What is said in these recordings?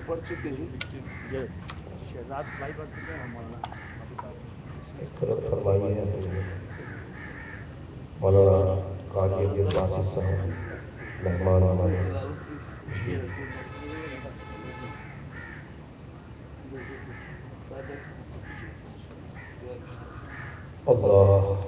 پڑھ چکے ہیں شہزاد فلائی پڑھ چکے ہیں مولانا فرمائیے مولانا قاضی عبد الباسط صاحب مہمان ہمارے اللہ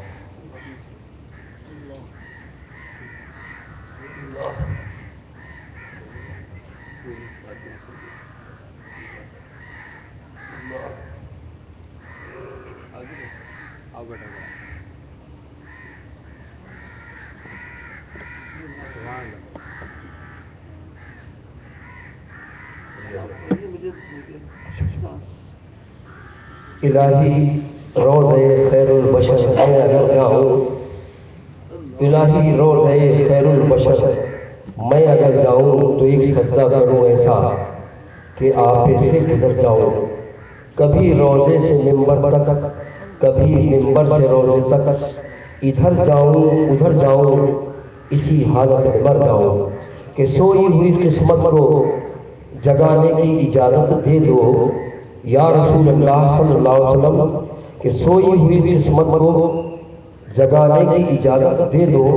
الہی روضے خیر البشر میں اگر جاؤں الہی روضے خیر البشر میں اگر جاؤں تو ایک سجدہ کروں ایسا کہ آپ سے گزر جاؤں کبھی روضے سے منبر تک کبھی منبر سے روضے تک ادھر جاؤں ادھر جاؤں اسی حالت میں مر جاؤں کہ سوئی ہوئی قسمت کو جگانے کی اجازت دے دو یا رسول اللہ صلی اللہ علیہ وسلم کہ سوئی ہوئی قسمت کو جگانے کی اجازت دے دو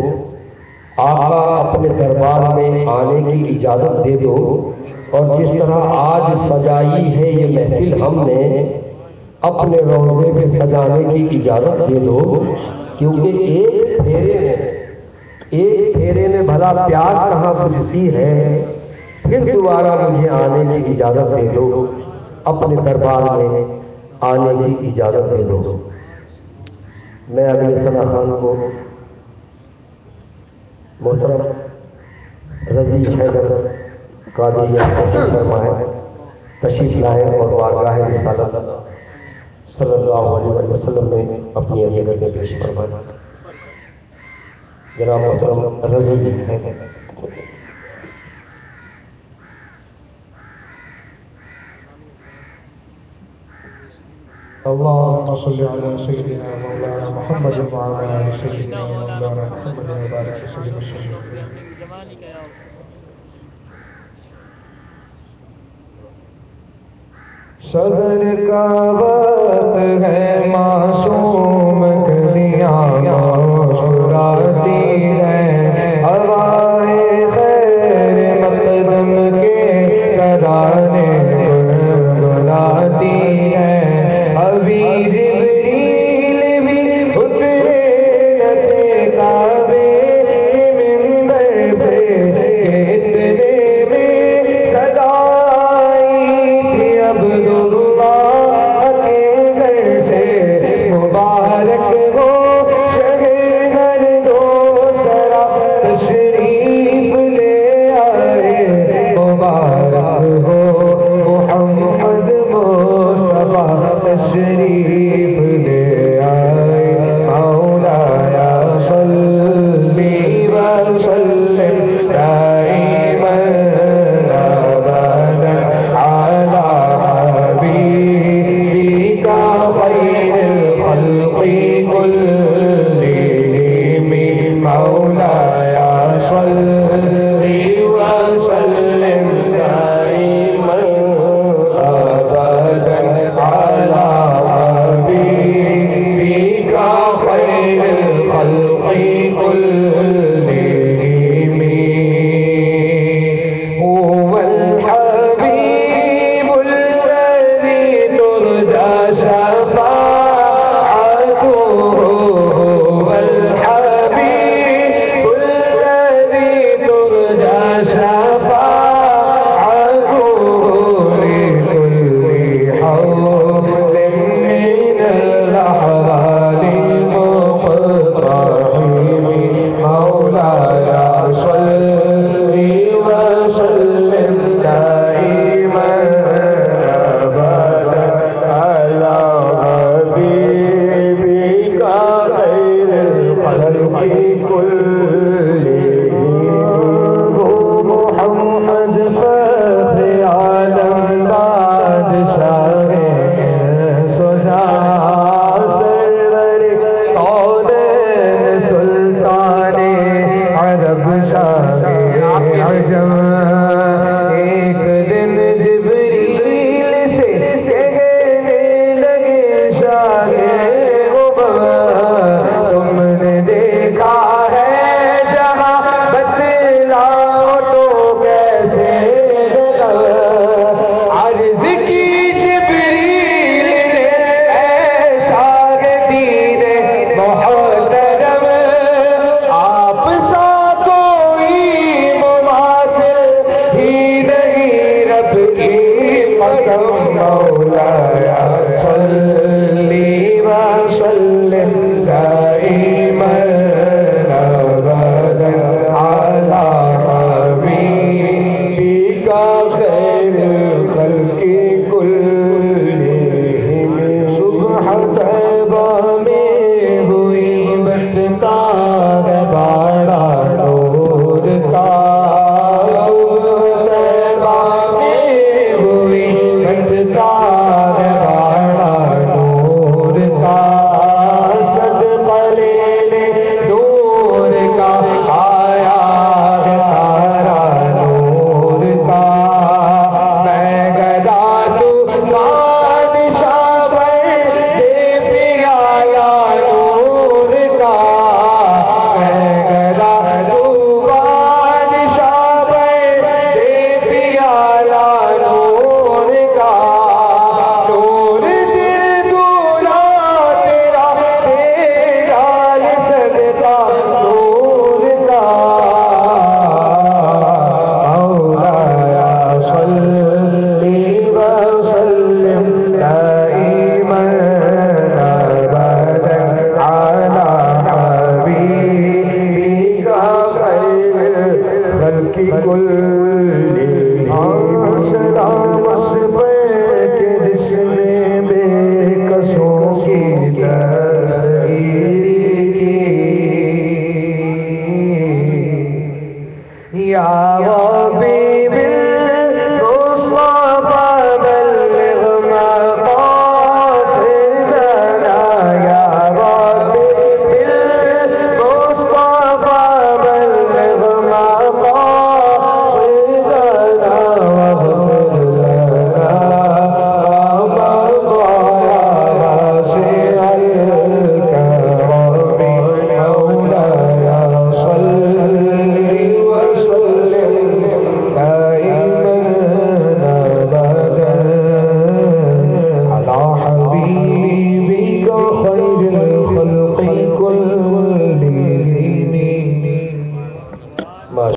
آقا اپنے دربار میں آنے کی اجازت دے دو اور جس طرح آج سجائی ہے یہ محفل ہم نے اپنے روضے پہ سجانے کی اجازت دے دو کیونکہ ایک پھیرے میں بھلا پیاس کہاں بجھتی ہے پھر دوبارہ مجھے آنے کی اجازت دے دو اپنے دربار میں آنے کی اجازت دے دو میں اگلے ثنا خان کو محترم رضی حیدر قادری فرمائے تشریف لائے اور بارگاہ رسالت صلی اللہ علیہ وسلم میں اپنی عقیدتیں پیش فرمائے جناب محترم رضی حیدر اللهم صل على سيدنا مولانا محمد وعلى آل سيدنا مولانا محمد وبارك وسلم صدر کا وقت ہے معصوم کلیاں مسکراتی ہیں ہوائے خیر مقدم کے ترانے گنگناتی ہیں ابھی جبریل بھی اترے نتے کعبے منبر پہ اتنے میں صدائی تھی عبداللہ کے گھر سے مبارک الزائرين